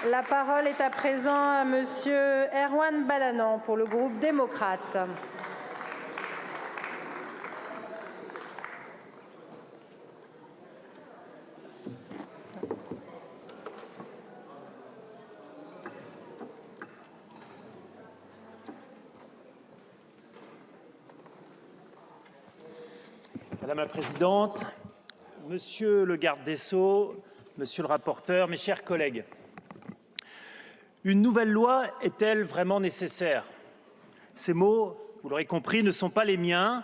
La parole est à présent à monsieur Erwan Balanant pour le groupe démocrate. Madame la Présidente, Monsieur le garde des Sceaux, Monsieur le rapporteur, mes chers collègues, une nouvelle loi est-elle vraiment nécessaire? Ces mots, vous l'aurez compris, ne sont pas les miens.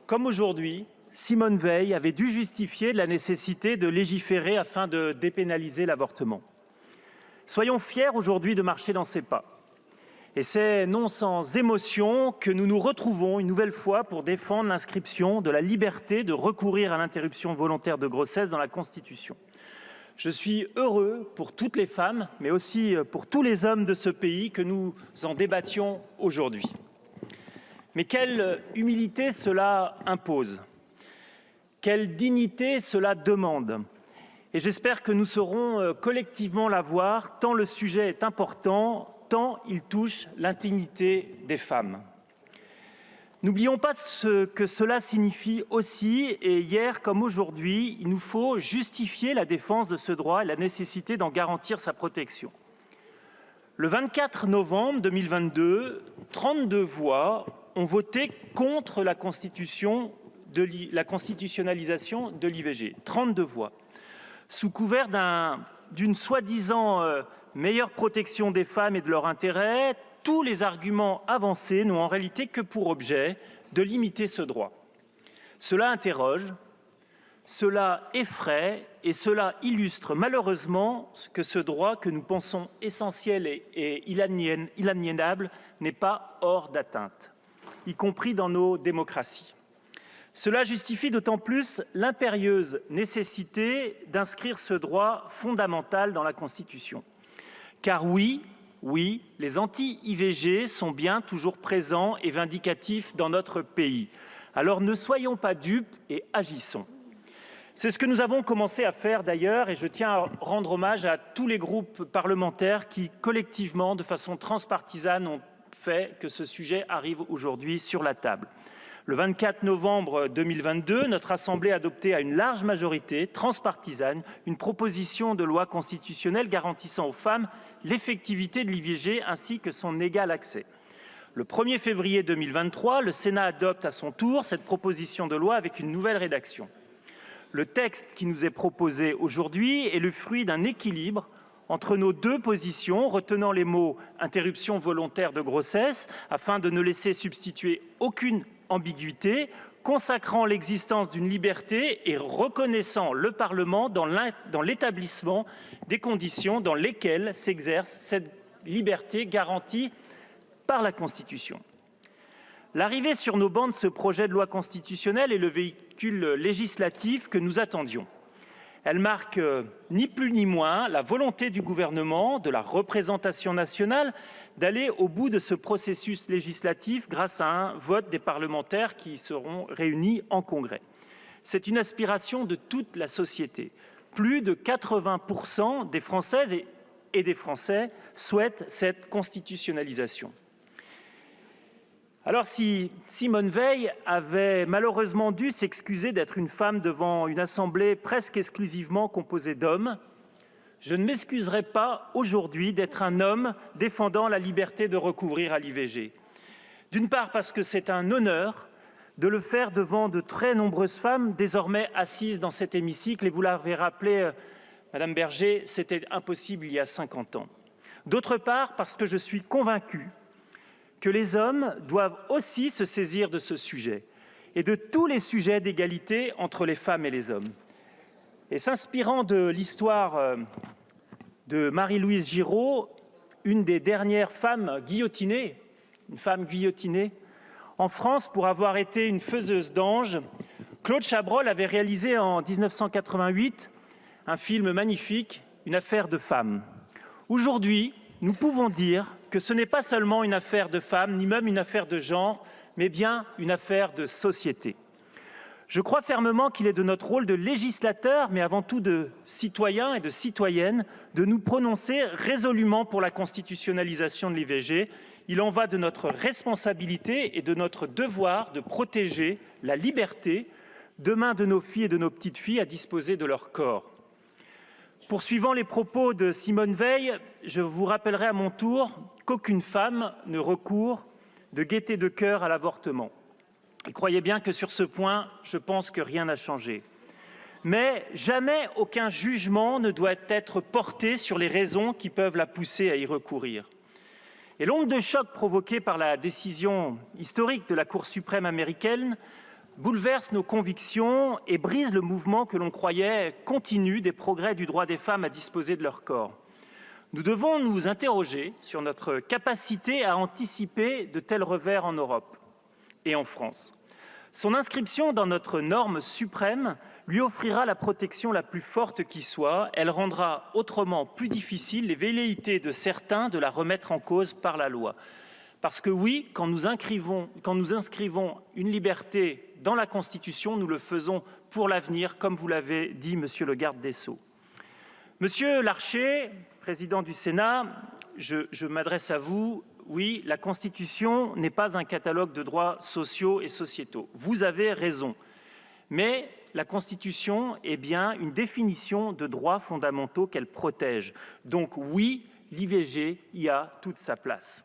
Comme aujourd'hui, Simone Veil avait dû justifier de la nécessité de légiférer afin de dépénaliser l'avortement. Soyons fiers aujourd'hui de marcher dans ces pas. Et c'est non sans émotion que nous nous retrouvons une nouvelle fois pour défendre l'inscription de la liberté de recourir à l'interruption volontaire de grossesse dans la Constitution. Je suis heureux pour toutes les femmes, mais aussi pour tous les hommes de ce pays que nous en débattions aujourd'hui. Mais quelle humilité cela impose, quelle dignité cela demande. Et j'espère que nous saurons collectivement la voir, tant le sujet est important, tant il touche l'intimité des femmes. N'oublions pas ce que cela signifie aussi, et hier comme aujourd'hui, il nous faut justifier la défense de ce droit et la nécessité d'en garantir sa protection. Le 24 novembre 2022, 32 voix ont voté contre la constitutionnalisation de l'IVG. 32 voix. Sous couvert d'une soi-disant meilleure protection des femmes et de leurs intérêts, tous les arguments avancés n'ont en réalité que pour objet de limiter ce droit. Cela interroge, cela effraie et cela illustre malheureusement que ce droit que nous pensons essentiel et inaliénable n'est pas hors d'atteinte, y compris dans nos démocraties. Cela justifie d'autant plus l'impérieuse nécessité d'inscrire ce droit fondamental dans la Constitution. Car oui, les anti-IVG sont bien toujours présents et vindicatifs dans notre pays. Alors ne soyons pas dupes et agissons. C'est ce que nous avons commencé à faire d'ailleurs, et je tiens à rendre hommage à tous les groupes parlementaires qui, collectivement, de façon transpartisane, ont fait que ce sujet arrive aujourd'hui sur la table. Le 24 novembre 2022, notre Assemblée a adopté à une large majorité transpartisane une proposition de loi constitutionnelle garantissant aux femmes l'effectivité de l'IVG ainsi que son égal accès. Le 1er février 2023, le Sénat adopte à son tour cette proposition de loi avec une nouvelle rédaction. Le texte qui nous est proposé aujourd'hui est le fruit d'un équilibre entre nos deux positions, retenant les mots « interruption volontaire de grossesse » afin de ne laisser substituer aucune ambiguïté, consacrant l'existence d'une liberté et reconnaissant le Parlement dans l'établissement des conditions dans lesquelles s'exerce cette liberté garantie par la Constitution. L'arrivée sur nos bancs de ce projet de loi constitutionnelle est le véhicule législatif que nous attendions. Elle marque ni plus ni moins la volonté du gouvernement, de la représentation nationale, d'aller au bout de ce processus législatif grâce à un vote des parlementaires qui seront réunis en congrès. C'est une aspiration de toute la société. Plus de 80% des Françaises et des Français souhaitent cette constitutionnalisation. Alors si Simone Veil avait malheureusement dû s'excuser d'être une femme devant une assemblée presque exclusivement composée d'hommes, je ne m'excuserai pas aujourd'hui d'être un homme défendant la liberté de recourir à l'IVG. D'une part parce que c'est un honneur de le faire devant de très nombreuses femmes désormais assises dans cet hémicycle, et vous l'avez rappelé, Madame Berger, c'était impossible il y a 50 ans. D'autre part parce que je suis convaincu que les hommes doivent aussi se saisir de ce sujet et de tous les sujets d'égalité entre les femmes et les hommes. Et s'inspirant de l'histoire de Marie-Louise Giraud, une des dernières femmes guillotinées, une femme guillotinée, en France pour avoir été une faiseuse d'anges, Claude Chabrol avait réalisé en 1988 un film magnifique, Une affaire de femme. Aujourd'hui, nous pouvons dire que ce n'est pas seulement une affaire de femmes, ni même une affaire de genre, mais bien une affaire de société. Je crois fermement qu'il est de notre rôle de législateur, mais avant tout de citoyens et de citoyennes, de nous prononcer résolument pour la constitutionnalisation de l'IVG. Il en va de notre responsabilité et de notre devoir de protéger la liberté demain de nos filles et de nos petites filles à disposer de leur corps. Poursuivant les propos de Simone Veil, je vous rappellerai à mon tour qu'aucune femme ne recourt de gaieté de cœur à l'avortement. Et croyez bien que sur ce point, je pense que rien n'a changé. Mais jamais aucun jugement ne doit être porté sur les raisons qui peuvent la pousser à y recourir. Et l'onde de choc provoquée par la décision historique de la Cour suprême américaine bouleverse nos convictions et brise le mouvement que l'on croyait continu des progrès du droit des femmes à disposer de leur corps. Nous devons nous interroger sur notre capacité à anticiper de tels revers en Europe et en France. Son inscription dans notre norme suprême lui offrira la protection la plus forte qui soit. Elle rendra autrement plus difficile les velléités de certains de la remettre en cause par la loi. Parce que oui, quand nous inscrivons une liberté dans la Constitution, nous le faisons pour l'avenir, comme vous l'avez dit, monsieur le garde des Sceaux. Monsieur Larcher, président du Sénat, je m'adresse à vous. Oui, la Constitution n'est pas un catalogue de droits sociaux et sociétaux. Vous avez raison. Mais la Constitution est bien une définition de droits fondamentaux qu'elle protège. Donc oui, l'IVG y a toute sa place.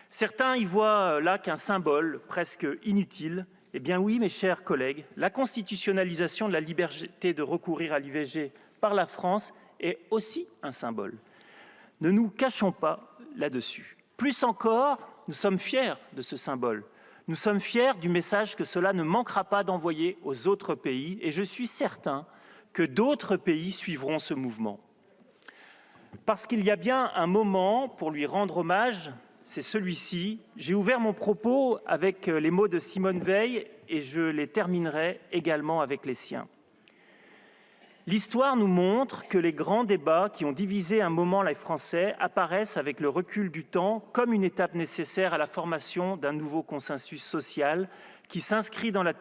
Certains y voient là qu'un symbole presque inutile. Eh bien oui, mes chers collègues, la constitutionnalisation de la liberté de recourir à l'IVG par la France est aussi un symbole. Ne nous cachons pas là-dessus. Plus encore, nous sommes fiers de ce symbole. Nous sommes fiers du message que cela ne manquera pas d'envoyer aux autres pays et je suis certain que d'autres pays suivront ce mouvement. Parce qu'il y a bien un moment pour lui rendre hommage, c'est celui-ci. J'ai ouvert mon propos avec les mots de Simone Veil et je les terminerai également avec les siens. L'histoire nous montre que les grands débats qui ont divisé un moment les Français apparaissent avec le recul du temps comme une étape nécessaire à la formation d'un nouveau consensus social qui s'inscrit dans la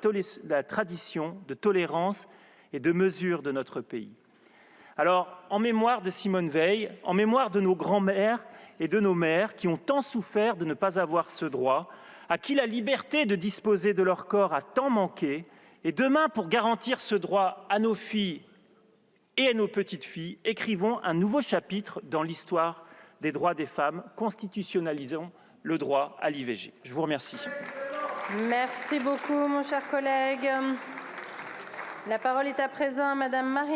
tradition de tolérance et de mesure de notre pays. Alors, en mémoire de Simone Veil, en mémoire de nos grands-mères et de nos mères qui ont tant souffert de ne pas avoir ce droit, à qui la liberté de disposer de leur corps a tant manqué, et demain, pour garantir ce droit à nos filles et à nos petites filles, écrivons un nouveau chapitre dans l'histoire des droits des femmes, constitutionnalisons le droit à l'IVG. Je vous remercie. Merci beaucoup, mon cher collègue. La parole est à présent à Madame Marie.